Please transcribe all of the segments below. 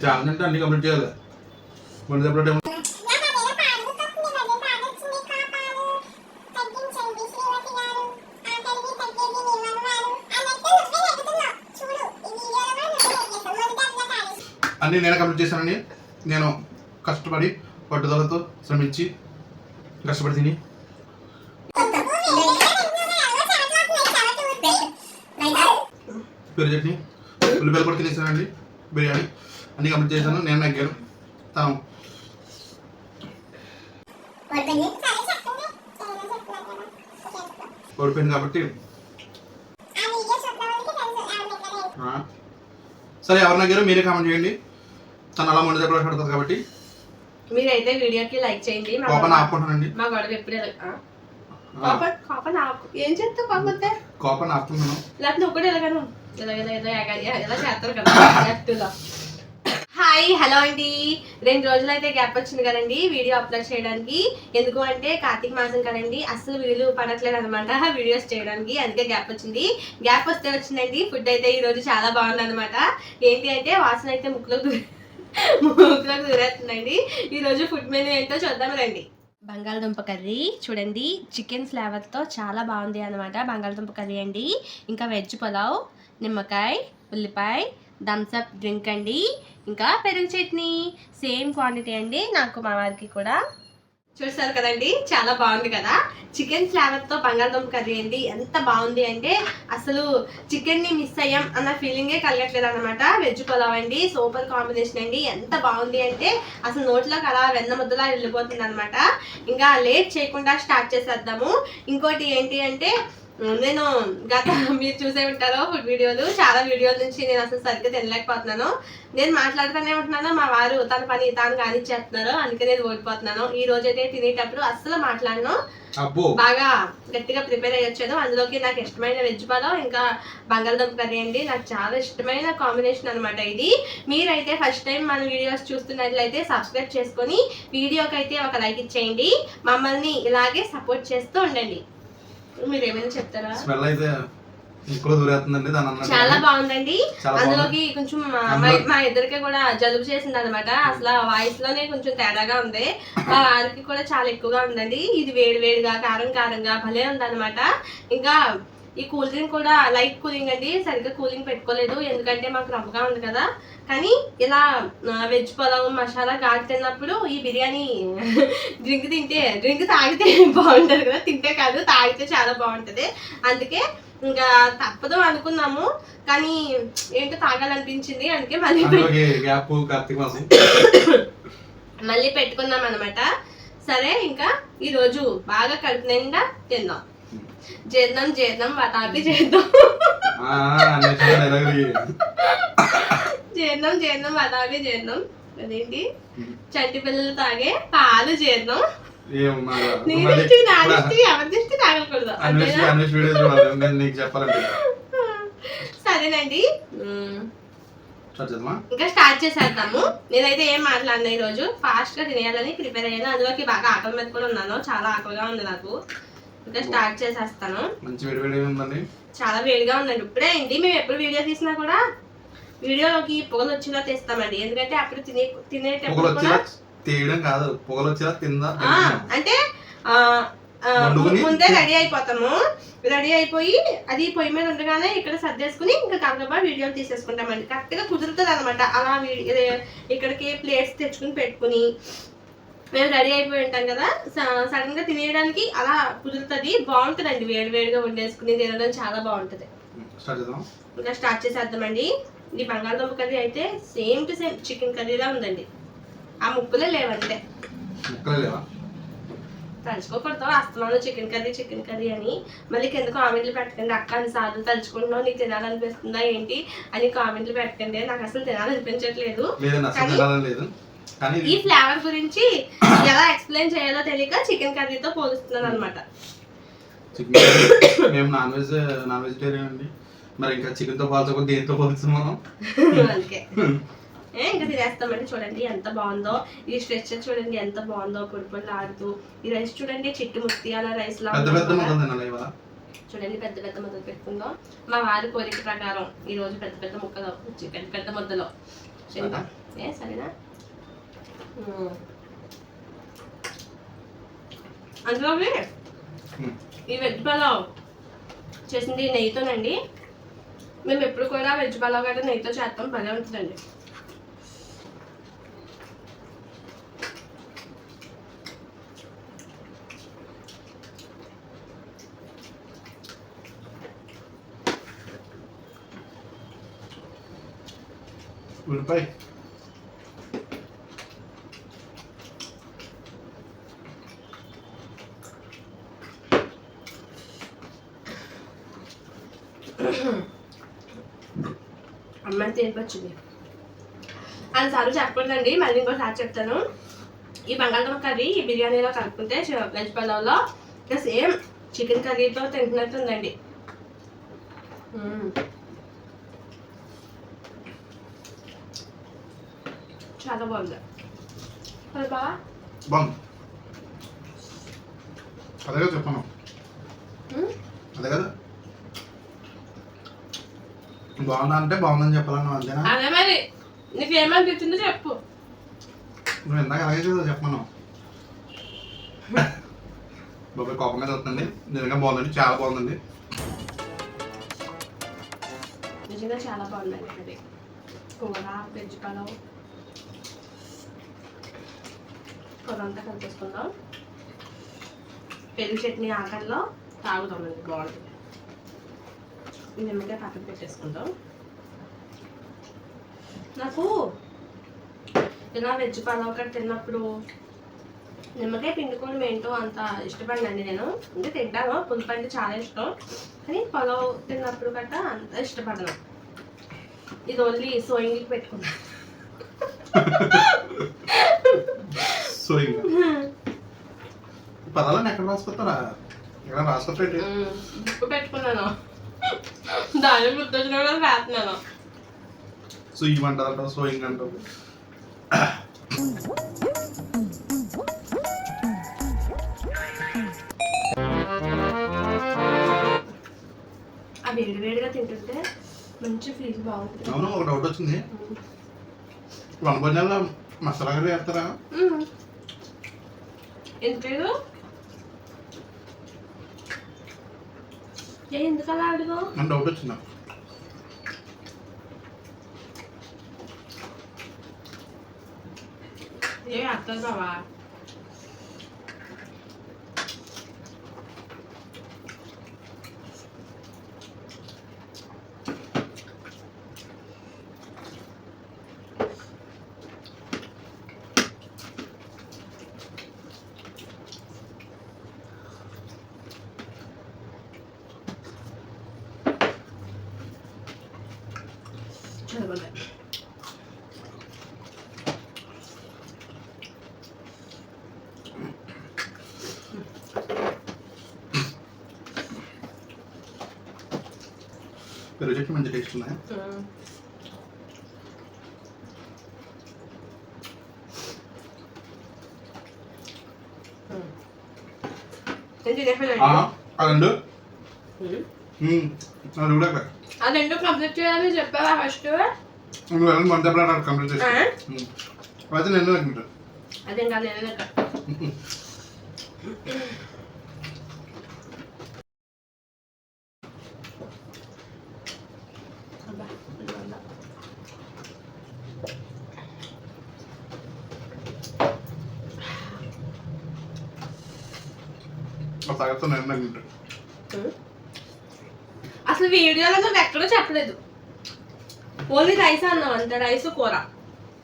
Challenge అంటే అన్ని complete చేయాలి. మన దగ్గర అన్నీ నేనే కంప్లీట్ చేశానని నేను కష్టపడి పట్టుదలతో శ్రమించి కష్టపడి తిని పెరుగు చట్నీ ఉల్లిపాయలు కూడా తినేసానండి. బిర్యానీ అన్నీ కంప్లీట్ చేశాను. నేను నగ్గాను తను ఓడిపోయింది కాబట్టి సరే ఎవరు నగ్గారో మీరే కామెంట్ చేయండి. తను అలా ముందు దగ్గర పడుతుంది కాబట్టి మీరైతే వీడియోకి లైక్ చేయండి. కోపన్ ఆపుకుంటానండి. మా గొడవ ఎప్పుడే కోపన్ ఏం చేస్తావు కాకపోతే కోపన్ ఆపుతున్నాను. లేకపోతే నువ్వు కూడా ఎలాగను ఎలా చేస్తారు కదా. హాయ్ హలో అండి. 2 రోజులు అయితే గ్యాప్ వచ్చింది కదండి వీడియో అప్లోడ్ చేయడానికి. ఎందుకు అంటే కార్తీక మాసం కదండి, అస్సలు వీలు పడట్లేదు అనమాట వీడియోస్ చేయడానికి. అందుకే గ్యాప్ వచ్చింది. గ్యాప్ వస్తే వచ్చిందండి. ఫుడ్ అయితే ఈరోజు చాలా బాగుంది అనమాట. ఏంటి అంటే వాసన అయితే ముక్కులోకి దూరేస్తుందండి. ఈరోజు ఫుడ్ మెనూ ఏంటో చూద్దాం రండి. బంగాళదుంప కర్రీ చూడండి, చికెన్ ఫ్లేవర్తో చాలా బాగుంది అనమాట. బంగాళదుంప కర్రీ అండి. ఇంకా వెజ్ పులావ్, నిమ్మకాయ, ఉల్లిపాయ, థమ్స్అప్ డ్రింక్ అండి. ఇంకా పెరుగు చట్నీ సేమ్ క్వాంటిటీ అండి. నాకు మా వారికి కూడా చూస్తారు కదండి, చాలా బాగుంది కదా. చికెన్ ఫ్లేవర్తో బంగాళదుంప కర్రీ అండి. ఎంత బాగుంది అంటే అసలు చికెన్ని మిస్ అయ్యాం అన్న ఫీలింగే కలగట్లేదు అనమాట. వెజ్ పులావ్ అండి, సూపర్ కాంబినేషన్ అండి. ఎంత బాగుంది అంటే అసలు నోట్లోకి అలా వెన్న ముద్దలా వెళ్ళిపోతుంది అనమాట. ఇంకా లేట్ చేయకుండా స్టార్ట్ చేసేద్దాము. ఇంకోటి ఏంటి అంటే నేను మీరు చూసే ఉంటారో ఫుడ్ వీడియోలు, చాలా వీడియోల నుంచి నేను అసలు సరిగ్గా తినలేకపోతున్నాను. నేను మాట్లాడుతూనే ఉంటున్నాను, మా వారు తన పని తాను కానిచ్చేస్తున్నారు. అందుకే నేను ఓడిపోతున్నాను. ఈ రోజు అయితే తినేటప్పుడు అస్సలు మాట్లాడను, బాగా గట్టిగా ప్రిపేర్ అయ్యొచ్చాను. అందులోకి నాకు ఇష్టమైన వెజ్ పులావ్ ఇంకా బంగాళదుంప కర్రీ అండి. నాకు చాలా ఇష్టమైన కాంబినేషన్ అనమాట ఇది. మీరైతే ఫస్ట్ టైం మన వీడియోస్ చూస్తున్నట్లయితే సబ్స్క్రైబ్ చేసుకొని వీడియోకి అయితే ఒక లైక్ ఇచ్చేయండి. మమ్మల్ని ఇలాగే సపోర్ట్ చేస్తూ ఉండండి. మీరు ఏమైనా చెప్తారా? స్మెల్ అయితే ఇంట్లో దూరేస్తుందండి. చాలా బాగుందండి. అందులోకి కొంచెం మా ఇద్దరికి కూడా జలుబు చేసింది అనమాట. అసలు వాయిస్ లోనే కొంచెం తేడాగా ఉంది. మా వారికి కూడా చాలా ఎక్కువగా ఉందండి. ఇది వేడి వేడిగా కారం కారంగా భలే ఉంది అనమాట. ఇంకా ఈ కూల్ డ్రింక్ కూడా లైట్ కూలింగ్ అండి, సరిగ్గా కూలింగ్ పెట్టుకోలేదు ఎందుకంటే మాకు రవ్వగా ఉంది కదా. కానీ ఇలా వెజ్ పులావ్ మసాలా ఘాటు తిన్నప్పుడు ఈ బిర్యానీ డ్రింక్ తాగితే బాగుంటుంది కదా, తింటే కాదు తాగితే చాలా బాగుంటుంది. అందుకే ఇంకా తప్పదు అనుకున్నాము, కానీ ఏంటో తాగాలనిపించింది. అందుకే మళ్ళీ పెట్టుకున్నాం అనమాట. సరే ఇంకా ఈరోజు బాగా కడుపు నిండా తిందాం. జీర్ణం వటాపి చేద్దాం. జీర్ణం వటాపి చేద్దాం. అదేంటి చంటి పిల్లలు తాగే పాలు చేద్దాం. ఎవరి తాగకూడదు. సరేనండి ఇంకా స్టార్ట్ చేసేద్దాము. నేనైతే ఏం మాట్లాడినా ఈ రోజు ఫాస్ట్ గా తినేయాలని ప్రిపేర్ అయ్యాను. అందులోకి బాగా ఆకలి మీద కూడా ఉన్నాను, చాలా ఆకలిగా ఉంది నాకు. ఇంకా స్టార్ట్ చేసేస్తాను. చాలా వేడిగా ఉందండి. ఇప్పుడే అయింది. మేము ఎప్పుడు వీడియో తీసినా కూడా వీడియోకి పొగలు వచ్చేలా తీస్తామండి. ఎందుకంటే అప్పుడు తినేటప్పుడు అంటే ముందే రెడీ అయిపోతాము. రెడీ అయిపోయి అది పొయ్యి మీద ఉండగానే ఇక్కడ సర్దేసుకుని ఇంకా గబగబా వీడియోలు తీసేసుకుంటామండి. కరెక్ట్ గా కుదురుతుంది అనమాట. అలా ఇక్కడికి ప్లేట్స్ తెచ్చుకుని పెట్టుకుని మేము రెడీ అయిపోయి ఉంటాం కదా, సడన్ గా తినేయడానికి అలా కుదురుతుంది. బాగుంటుందండి వేడి వేడిగా వండేసుకుని తినడం చాలా బాగుంటుంది. ఇంకా స్టార్ట్ చేసేద్దామండి. ఈ బంగాళదుంప కర్రీ అయితే సేమ్ టు సేమ్ చికెన్ కర్రీలా ఉందండి. ఆ ముక్కలే లేవంటే తలుచుకోకూడదు. అస్తమానం చికెన్ కర్రీ అని మళ్ళీ కింద కామెంట్లు పెట్టకండి. అక్క అన్నిసార్లు తలుచుకుంటున్నావు, నీకు తినాలనిపిస్తుందా ఏంటి అని కామెంట్లు పెట్టకండి. నాకు అసలు తినాలనిపించట్లేదు. ఈ ఫ్లేవర్ గురించి ఎలా ఎక్స్ప్లెయిన్ చేయాలో తెలియక చికెన్ కర్రీతో పోలుస్తున్నాను అనమాట. మేము నాన్ వెజిటేరియన్ అండి. మరి ఇంకా చికెన్ తో పోల్చకపోతే దేంతో పోలుస్తున్నాం? అందుకే ఇంకా తినేస్తామండి. చూడండి ఎంత బాగుందో. ఈ స్ట్రెచర్ చూడండి ఎంత బాగుందో, పొడి పొడి ఆడుతూ. ఈ రైస్ చూడండి చిట్టి ముత్యాల రైస్ లా చూడండి. పెద్ద పెద్ద ముద్దలు పెట్టుకుందాం. మా వారి కోరిక ప్రకారం ఈ రోజు పెద్ద పెద్ద ముక్కలు పెద్ద ముద్దలో ఏ సరేనా అందులోకి ఈ వెజ్ పలావ్ చేసింది నెయ్యితోనండి. మేము ఎప్పుడు కూడా వెజ్ పలావ్ గట్రా నెయ్యితో చేస్తాం, భలే ఉంటుందండి. ఉల్లిపాయ అమ్మాయి తినిపచ్చింది అన్నిసార్లు చెప్పకూడదండి, మళ్ళీ ఇంకోసారి చెప్తాను. ఈ బంగాళదుంప కర్రీ ఈ బిర్యానీలో కలుపుకుంటే వెజ్ పలావ్లో ఇంకా సేమ్ చికెన్ కర్రీతో తింటున్నట్టుందండి. చాలా బాగుంది. బాగా బాగుంది. అదే కదా చెప్పాను, అదే కదా బాగుందా అంటే బాగుందని చెప్పాలన్నా అంతేనా? అదే మరి నీకు ఏమనిపించిందో చెప్పు. నువ్వు ఇందాక అలాగే కదా చెప్పాను. బాబాయ్ కోపం మీద వస్తుంది. నిజంగా బాగుందండి, చాలా బాగుందండి. నిజంగా చాలా బాగుందండి. అది కూర వెజ్ పలావ్ కూర అంతా కలిపేసుకుందాం. పెరుగు చట్నీ ఆఖరిలో తాగుదామండి, బాగుంటుంది. నిమ్మకాయ పక్కన పెట్టేసుకుందాం. నాకు ఇలా వెజ్ పలావ్ ఒకటి తిన్నప్పుడు నిమ్మకాయ పిండుకోవడం ఏంటో అంత ఇష్టపడినండి నేను. అంటే తింటాను, పులుపు అంటే చాలా ఇష్టం, కానీ పలావ్ తిన్నప్పుడు గట్టా అంత ఇష్టపడను. ఇది ఓన్లీ సోయింగ్కి పెట్టుకున్నాను. సోయింగ్ పదాలను ఎక్కడ రాసుకొస్తారా? ఎక్కడ రాసుకొస్తాండి? బుక్ పెట్టుకున్నాను, దాని గుర్తొచ్చిన కూడా రాస్తున్నాను. సుయ్యం అంటారు, సోయింగ్ అంటారు. ఆ వేడి వేడిగా తింటుంటే మంచి ఫీల్ బాగుంటుంది. అవును, ఒక డౌట్ వచ్చింది. వనభోజనాల్లో మసాలా కర్రీ వేస్తారా? ఎందుకు ఎందుకు అలా అడుగు? అని డౌట్ వచ్చిందా? ఏ అర్థం బావా? చాలా బాగుంది. పెరుగు చట్నీ మంచి టేస్ట్ ఉన్నాయి. అదండు అది కూడా అది ఎందుకు కంప్లీట్ చేయాలి చెప్పావా ఫస్ట్? నువ్వు వెళ్ళి మన దెబ్బలు కంప్లీట్ చేసి అయితే నేను అనుకుంటా. అదేం కాదు, నేను తాగుతా నేను అనుకుంటా. అసలు వీడియోలో నువ్వు ఎక్కడో చెప్పలేదు, ఓన్లీ రైస్ అన్నావు అంతే. రైస్ కూర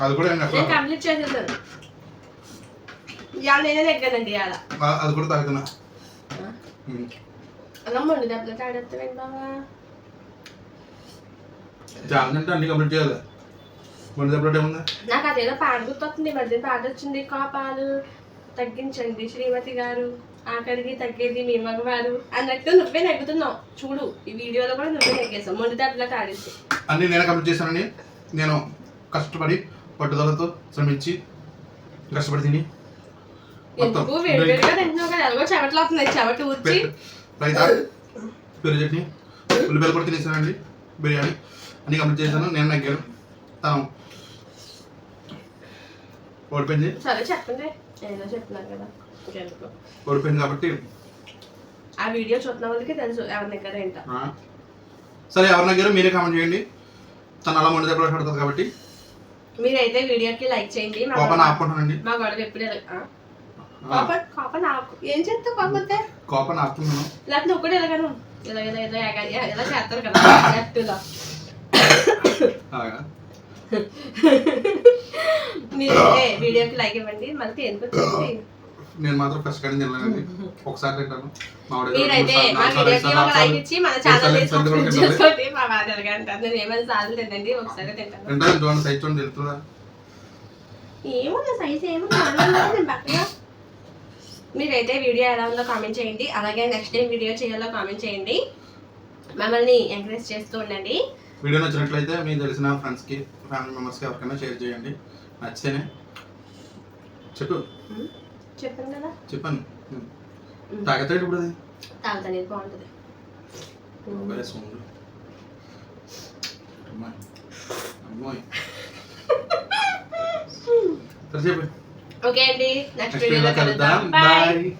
అది కూడా నేను కంప్లీట్ చేసేసాను. ఇవాళ నేనే తగ్గానండి. ఇవాళ అది కూడా తాగుతున్నా. అలా మొండి దెబ్బలు తాడేస్తావేంటి బాబా? జాగ్రత్త అన్ని కంప్లీట్ చేయాలి. మొండి దెబ్బలు ఏముంది? నాకు అదేదో పాట గుర్తొస్తుంది. ఈ మధ్య పాట వచ్చింది, కోపాలు తగ్గించండి శ్రీమతి గారు, ఆఖరికి తగ్గేది మీ మగవారు అన్నట్టు నువ్వే నెగ్గుతున్నావు చూడు. ఈ వీడియోలో కూడా నువ్వే నెగ్గేసావు మొండి దెబ్బలకు ఆడేసి. అన్ని నేనే కంప్లీట్ చేశానండి. నేను కష్టపడి పట్టుదలతో శ్రమించి కష్టపడి తిని ఎందుకు వేడివేడిగా తింటున్నావు కదా, ఎలాగో చెమటలు వస్తున్నాయి. చెమట ఊర్చి రైతా పెరుగు చట్నీ ఉల్లిపాయలు కూడా తినేసానండి. బిర్యానీ అన్ని కంప్లీట్ చేశాను. నేను నగ్గాను. తను ఓడిపోయింది. సరే చెప్పండి, ఏదో చెప్తున్నారు కదా ఇంకెందుకు. ఓడిపోయింది కాబట్టి ఆ వీడియో చూస్తున్న వాళ్ళకి తెలుసు ఎవరి దగ్గర ఏంటో. సరే, ఎవరి దగ్గర మీరే కామెంట్ చేయండి. తను అలా మొండి దగ్గర పడుతుంది కాబట్టి మీరైతే వీడియోకి లైక్ చేయండి. కోపాన్ని ఆపుకుంటానండి. మా గొడవ ఎప్పుడే కోపం ఆపు. ఏం చేస్తావు కాకపోతే? కోపాన్ని ఆపుతున్నాను. లేకపోతే నువ్వు కూడా ఇలాగను ఇలా ఇలా ఇలా ఇలా చేస్తారు కదా లెఫ్ట్లో. మీరైతే వీడియోకి లైక్ ఇవ్వండి. మళ్ళీ ఎందుకు వచ్చింది? నేను మాత్రం ఫస్ట్ కానీ తినలేదండి. ఒకసారి తింటాను. మీరైతే మా వీడియోకి ఒక లైక్ ఇచ్చి మన ఛానల్ చేసుకోండి. మా బాధ ఎలాగంటారు, నేను ఏమైనా సార్లు తినండి, ఒకసారి తింటాను. చూడండి, సైజ్ చూడండి, తెలుస్తుందా? ఏముంది సైజ్ ఏముంది, నేను పక్కగా. మీరైతే వీడియో ఎలా ఉందో కామెంట్ చేయండి. అలాగే నెక్స్ట్ టైం వీడియో చేయాలో కామెంట్ చేయండి. మమ్మల్ని ఎంకరేజ్ చేస్తూ ఉండండి. వీడియో నచ్చినట్లయితే మీకు తెలిసిన ఫ్రెండ్స్కి, ఫ్యామిలీ మెంబర్స్కి ఎవరికైనా షేర్ చేయండి. నచ్చితేనే చెప్పాను కదా, చెప్పాను. తాగతాడు ఇప్పుడు అది తాగుతాను, ఇది బాగుంటుంది. అమ్మాయి సరే చెప్పు. ఓకే అండి, నెక్స్ట్ వీడియోలో వీడియోలో కలుద్దాం. కలుద్దాం. బాయ్. బాయ్.